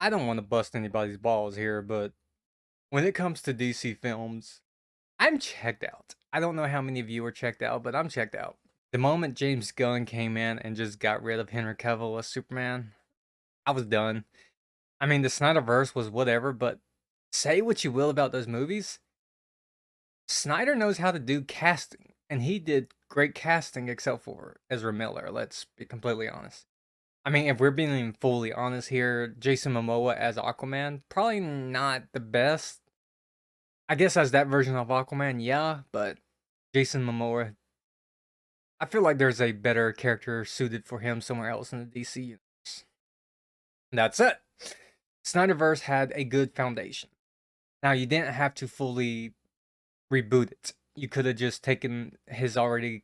I don't want to bust anybody's balls here, but when it comes to DC films, I'm checked out. I don't know how many of you are checked out, but I'm checked out. The moment James Gunn came in and just got rid of Henry Cavill as Superman, I was done. I mean, the Snyderverse was whatever, but say what you will about those movies, Snyder knows how to do casting, and he did great casting except for Ezra Miller. Let's be completely honest. I mean, if we're being fully honest here, Jason Momoa as Aquaman, probably not the best. I guess as that version of Aquaman, yeah, but Jason Momoa, I feel like there's a better character suited for him somewhere else in the DC universe. That's it. Snyderverse had a good foundation. Now, you didn't have to fully reboot it. You could have just taken his already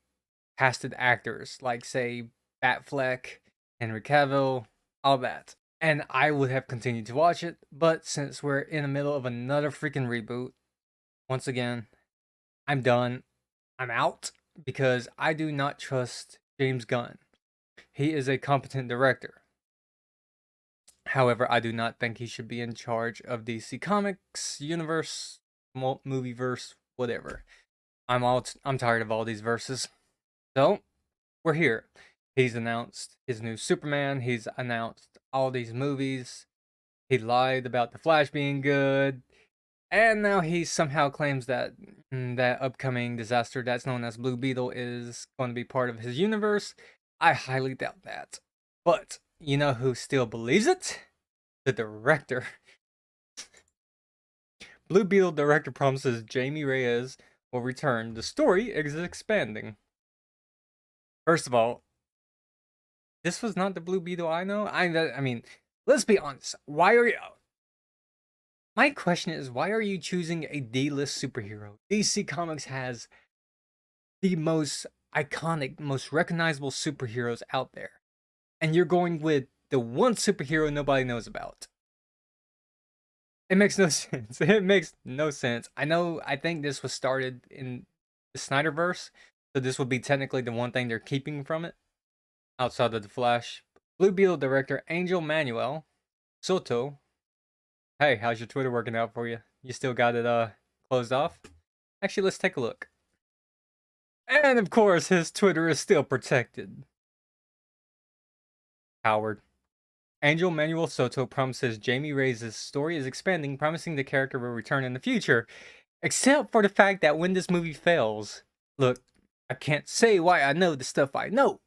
casted actors, like, say, Batfleck, Henry Cavill, all that. And I would have continued to watch it, but since we're in the middle of another freaking reboot, once again, I'm done. I'm out because I do not trust James Gunn. He is a competent director. However, I do not think he should be in charge of DC Comics universe, movieverse, whatever. I'm tired of all these verses. So, we're here. He's announced his new Superman. He's announced all these movies. He lied about The Flash being good. And now he somehow claims that that upcoming disaster that's known as Blue Beetle is going to be part of his universe. I highly doubt that. But you know who still believes it? The director. Blue Beetle director promises Jaime Reyes will return. The story is expanding. First of all, this was not the Blue Beetle I know. I mean, let's be honest. Why are you? My question is, why are you choosing a D-list superhero? DC Comics has the most iconic, most recognizable superheroes out there, and you're going with the one superhero nobody knows about. It makes no sense. It makes no sense. I think this was started in the Snyderverse, so this would be technically the one thing they're keeping from it, outside of the Flash. Blue Beetle director Angel Manuel Soto. Hey, how's your Twitter working out for you? You still got it closed off? Actually, let's take a look. And of course, his Twitter is still protected. Howard. Angel Manuel Soto promises Jaime Reyes' story is expanding, promising the character will return in the future. Except for the fact that when this movie fails, look, I can't say why I know the stuff I know.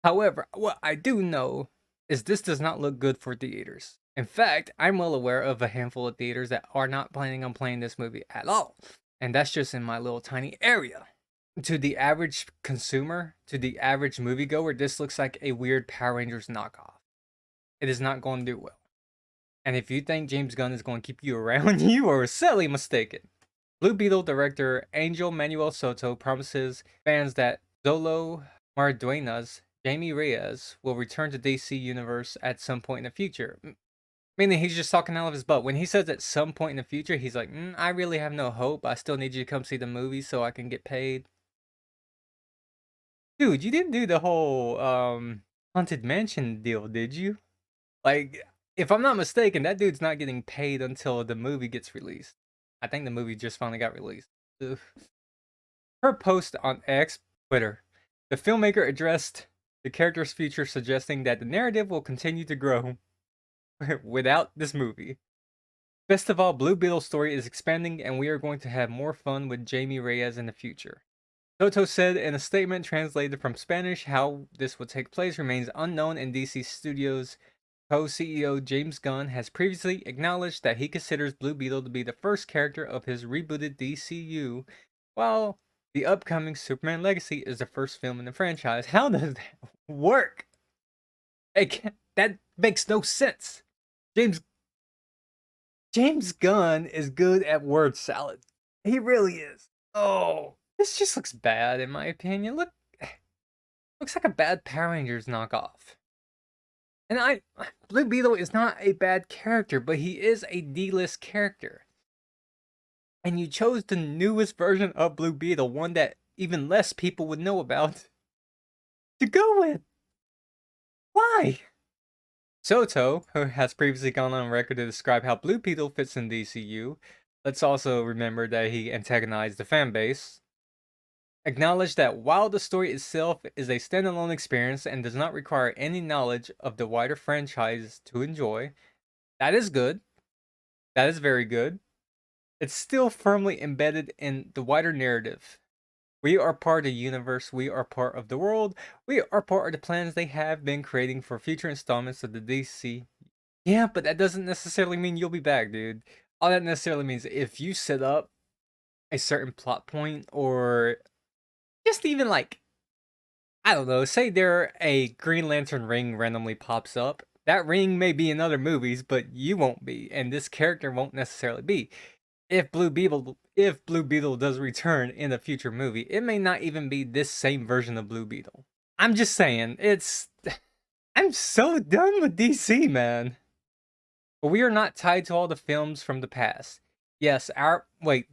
However, what I do know is this does not look good for theaters. In fact, I'm well aware of a handful of theaters that are not planning on playing this movie at all. And that's just in my little tiny area. To the average consumer, to the average moviegoer, this looks like a weird Power Rangers knockoff. It is not going to do well. And if you think James Gunn is going to keep you around, you are sadly mistaken. Blue Beetle director Angel Manuel Soto promises fans that Zolo Marduena's Jaime Reyes will return to DC Universe at some point in the future. Meaning he's just talking out of his butt. When he says at some point in the future, he's like, I really have no hope. I still need you to come see the movie so I can get paid. Dude, you didn't do the whole Haunted Mansion deal, did you? Like, if I'm not mistaken, that dude's not getting paid until the movie gets released. I think the movie just finally got released. Ugh. Her post on X, Twitter, the filmmaker addressed the character's future, suggesting that the narrative will continue to grow without this movie. Best of all, Blue Beetle's story is expanding, and we are going to have more fun with Jaime Reyes in the future. Soto said in a statement translated from Spanish how this will take place remains unknown in DC Studios. Co-CEO James Gunn has previously acknowledged that he considers Blue Beetle to be the first character of his rebooted DCU, while the upcoming Superman Legacy is the first film in the franchise. How does that work? That makes no sense. James Gunn is good at word salad. He really is. Oh, this just looks bad in my opinion. Looks like a bad Power Rangers knockoff. And Blue Beetle is not a bad character, but he is a D-list character. And you chose the newest version of Blue Beetle, one that even less people would know about, to go with. Why? Soto, who has previously gone on record to describe how Blue Beetle fits in DCU, let's also remember that he antagonized the fan base. Acknowledge that while the story itself is a standalone experience and does not require any knowledge of the wider franchise to enjoy, that is good. That is very good. It's still firmly embedded in the wider narrative. We are part of the universe, we are part of the world, we are part of the plans they have been creating for future installments of the DC. Yeah, but that doesn't necessarily mean you'll be back, dude. All that necessarily means if you set up a certain plot point or just even like, I don't know, say there a Green Lantern ring randomly pops up. That ring may be in other movies, but you won't be, and this character won't necessarily be. If Blue Beetle does return in a future movie, it may not even be this same version of Blue Beetle. I'm just saying, I'm so done with DC, man. But we are not tied to all the films from the past. Yes,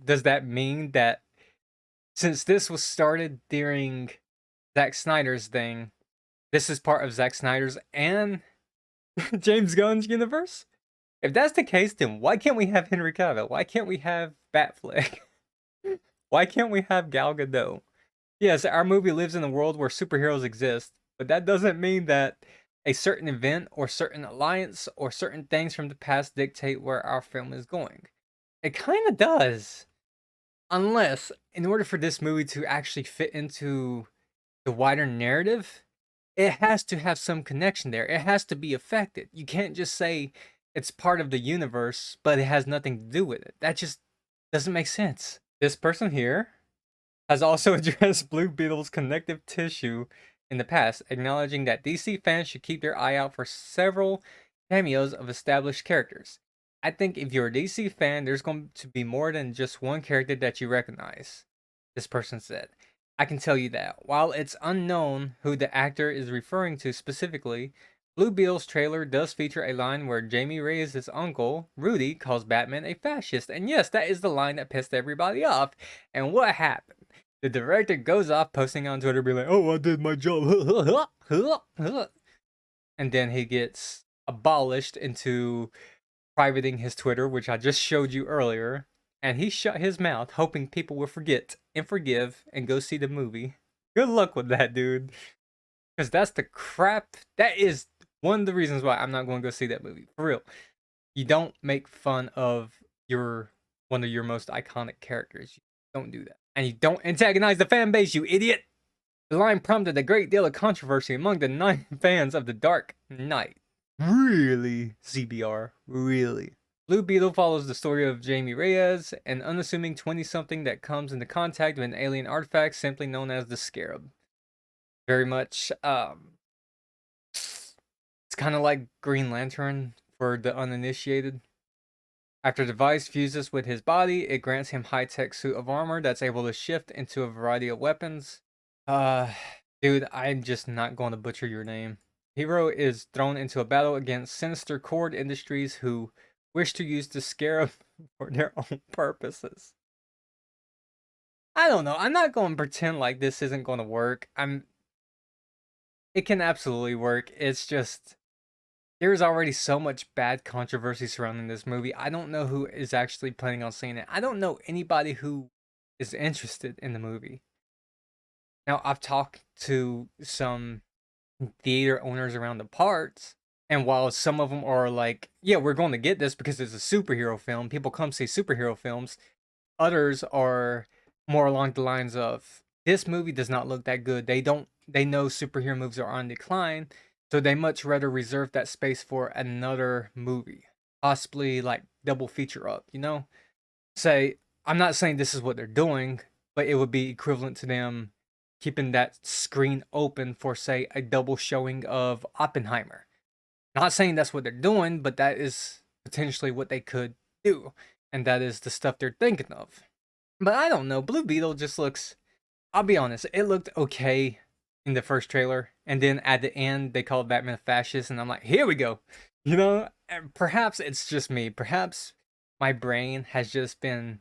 does that mean that since this was started during Zack Snyder's thing, this is part of Zack Snyder's and James Gunn's universe? If that's the case, then why can't we have Henry Cavill? Why can't we have Batfleck? Why can't we have Gal Gadot? Yes, our movie lives in a world where superheroes exist, but that doesn't mean that a certain event or certain alliance or certain things from the past dictate where our film is going. It kind of does. Unless, in order for this movie to actually fit into the wider narrative, it has to have some connection there. It has to be affected. You can't just say it's part of the universe, but it has nothing to do with it. That just doesn't make sense. This person here has also addressed Blue Beetle's connective tissue in the past, acknowledging that DC fans should keep their eye out for several cameos of established characters. I think if you're a DC fan, there's going to be more than just one character that you recognize, this person said. I can tell you that. While it's unknown who the actor is referring to specifically, Blue Beetle's trailer does feature a line where Jaime Reyes' uncle, Rudy, calls Batman a fascist. And yes, that is the line that pissed everybody off. And what happened? The director goes off posting on Twitter, being like, "Oh, I did my job." And then he gets abolished into privating his Twitter, which I just showed you earlier. And he shut his mouth, hoping people will forget and forgive and go see the movie. Good luck with that, dude. Because that's the crap. That is one of the reasons why I'm not going to go see that movie. For real. You don't make fun of one of your most iconic characters. You don't do that. And you don't antagonize the fan base, you idiot! The line prompted a great deal of controversy among the 9 fans of The Dark Knight. Really? CBR. Really? Blue Beetle follows the story of Jaime Reyes, an unassuming 20-something that comes into contact with an alien artifact simply known as the Scarab. Very much, it's kind of like Green Lantern for the uninitiated. After the device fuses with his body, it grants him high-tech suit of armor that's able to shift into a variety of weapons. Dude, I'm just not going to butcher your name. Hero is thrown into a battle against Sinister Cord Industries, who wish to use the Scarab for their own purposes. I don't know. I'm not going to pretend like this isn't going to work. It can absolutely work. It's just there's already so much bad controversy surrounding this movie. I don't know who is actually planning on seeing it. I don't know anybody who is interested in the movie. Now, I've talked to some theater owners around the parts, and while some of them are like, yeah, we're going to get this because it's a superhero film, people come see superhero films, others are more along the lines of, this movie does not look that good. They know superhero movies are on decline, so they much rather reserve that space for another movie, possibly like double feature up, Say, I'm not saying this is what they're doing, but it would be equivalent to them keeping that screen open for, say, a double showing of Oppenheimer. Not saying that's what they're doing, but that is potentially what they could do. And that is the stuff they're thinking of. But I don't know. Blue Beetle just looks, I'll be honest, it looked okay in the first trailer. And then at the end, they called Batman a fascist. And I'm like, here we go. And perhaps it's just me. Perhaps my brain has just been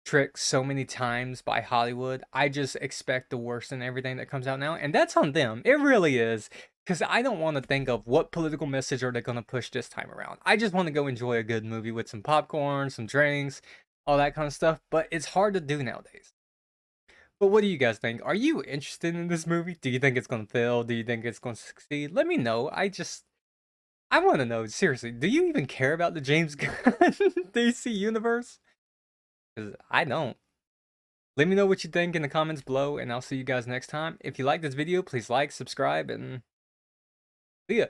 tricked so many times by Hollywood. I just expect the worst in everything that comes out now. And that's on them. It really is. Because I don't want to think of what political message are they going to push this time around. I just want to go enjoy a good movie with some popcorn, some drinks, all that kind of stuff. But it's hard to do nowadays. But what do you guys think? Are you interested in this movie? Do you think it's going to fail? Do you think it's going to succeed? Let me know. I want to know, seriously, do you even care about the James Gunn DC universe? Because I don't. Let me know what you think in the comments below, and I'll see you guys next time. If you like this video, please like, subscribe, and see ya.